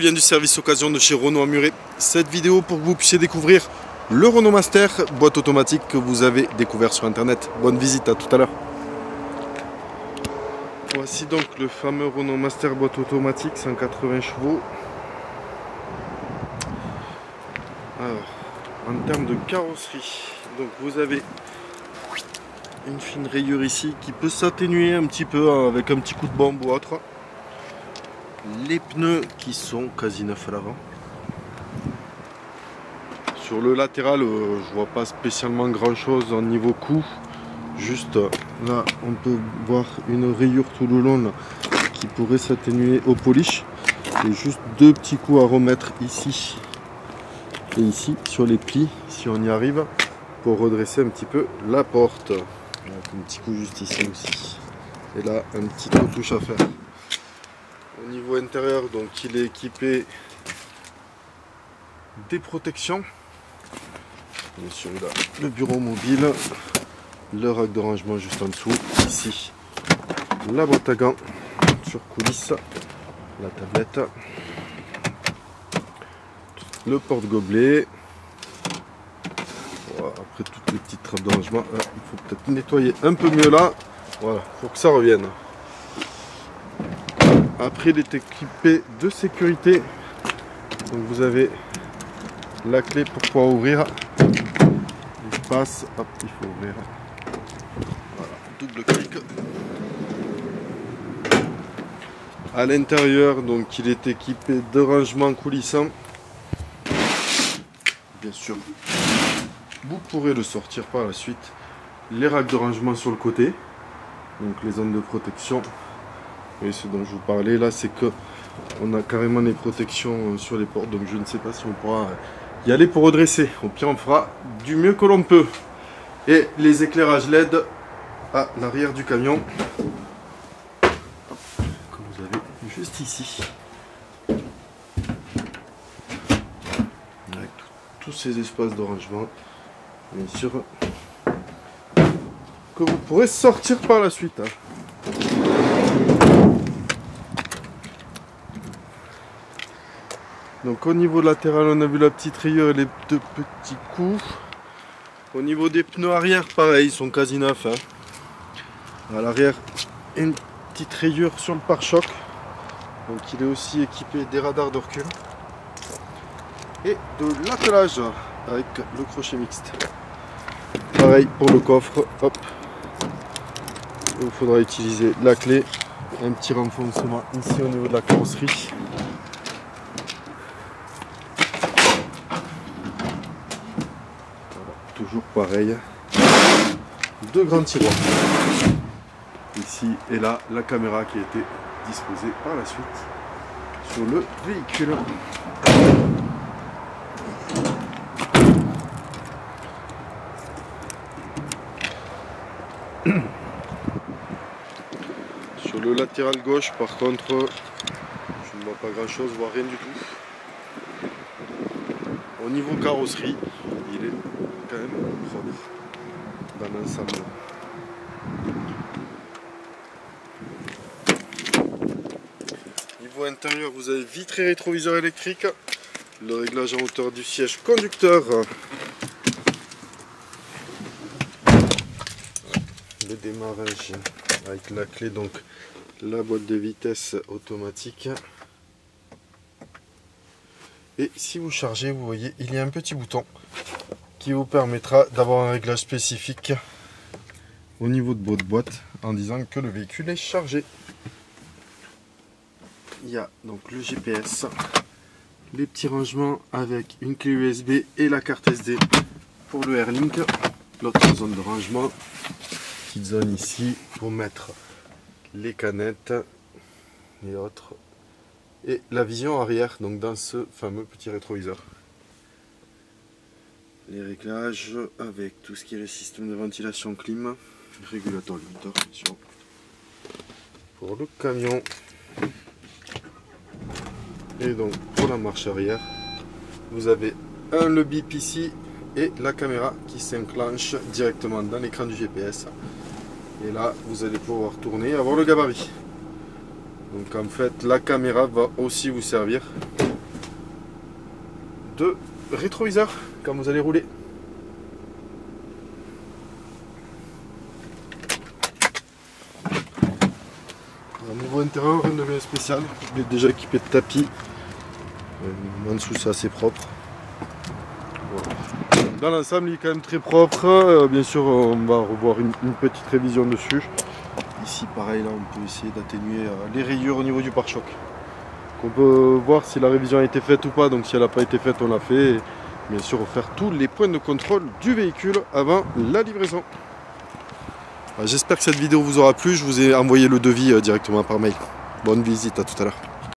Julien du service occasion de chez Renault à Muret. Cette vidéo pour que vous puissiez découvrir le Renault Master, boîte automatique que vous avez découvert sur internet. Bonne visite, à tout à l'heure. Voici donc le fameux Renault Master boîte automatique, 180 chevaux. Alors, en termes de carrosserie, donc vous avez une fine rayure ici qui peut s'atténuer un petit peu avec un petit coup de bombe ou autre. Les pneus qui sont quasi neufs à l'avant. Sur le latéral, je vois pas spécialement grand chose en niveau coup. Juste là, on peut voir une rayure tout le long là, qui pourrait s'atténuer au polish. Et juste deux petits coups à remettre ici et ici sur les plis, si on y arrive, pour redresser un petit peu la porte. Donc, un petit coup juste ici aussi. Et là, un petit retouche à faire. Au niveau intérieur, donc il est équipé des protections. Bien sûr, il a le bureau mobile, le rack de rangement juste en dessous. Ici, la boîte à gants sur coulisse, la tablette, le porte-gobelet. Voilà, après toutes les petites trappes de rangement, il faut peut-être nettoyer un peu mieux là. Voilà, pour que ça revienne. Après, il est équipé de sécurité. Donc vous avez la clé pour pouvoir ouvrir. L'espace, hop, il faut ouvrir. Voilà, double clic. À l'intérieur, donc il est équipé de rangements coulissants. Bien sûr, vous pourrez le sortir par la suite. Les racks de rangement sur le côté, donc les zones de protection. Et ce dont je vous parlais là, c'est que on a carrément les protections sur les portes, donc je ne sais pas si on pourra y aller pour redresser. Au pire, on fera du mieux que l'on peut. Et les éclairages LED à l'arrière du camion, que vous avez juste ici, avec tous ces espaces de rangement, bien sûr, que vous pourrez sortir par la suite. Donc au niveau latéral, on a vu la petite rayure et les deux petits coups. Au niveau des pneus arrière, pareil, ils sont quasi neufs. À l'arrière, une petite rayure sur le pare-choc. Donc il est aussi équipé des radars de recul. Et de l'attelage avec le crochet mixte. Pareil pour le coffre, hop. Il faudra utiliser la clé. Un petit renfoncement ici au niveau de la carrosserie. Toujours pareil, deux grands tiroirs ici et là, la caméra qui a été disposée par la suite sur le véhicule. Sur le latéral gauche, par contre, je ne vois pas grand chose, voire rien du tout. Au niveau carrosserie, il est quand même propre dans l'ensemble. Niveau intérieur, vous avez vitres et rétroviseurs électriques, le réglage en hauteur du siège conducteur, le démarrage avec la clé, donc la boîte de vitesse automatique. Et si vous chargez, vous voyez, il y a un petit bouton qui vous permettra d'avoir un réglage spécifique au niveau de votre boîte en disant que le véhicule est chargé. Il y a donc le GPS, les petits rangements avec une clé USB et la carte SD pour le Airlink, l'autre zone de rangement, petite zone ici pour mettre les canettes et autres. Et la vision arrière, donc dans ce fameux petit rétroviseur. Les réglages avec tout ce qui est le système de ventilation clim, régulateur limiteur bien sûr. Pour le camion. Et donc pour la marche arrière, vous avez le bip ici et la caméra qui s'enclenche directement dans l'écran du GPS. Et là, vous allez pouvoir tourner et avoir le gabarit. Donc en fait, la caméra va aussi vous servir de rétroviseur quand vous allez rouler. Au niveau intérieur, rien de bien spécial. Il est déjà équipé de tapis. En dessous, c'est assez propre. Voilà. Dans l'ensemble, il est quand même très propre. Bien sûr, on va revoir une petite révision dessus. Ici, pareil, là, on peut essayer d'atténuer les rayures au niveau du pare-choc. On peut voir si la révision a été faite ou pas. Donc, si elle n'a pas été faite, on l'a fait. Et bien sûr, faire tous les points de contrôle du véhicule avant la livraison. J'espère que cette vidéo vous aura plu. Je vous ai envoyé le devis directement par mail. Bonne visite, à tout à l'heure.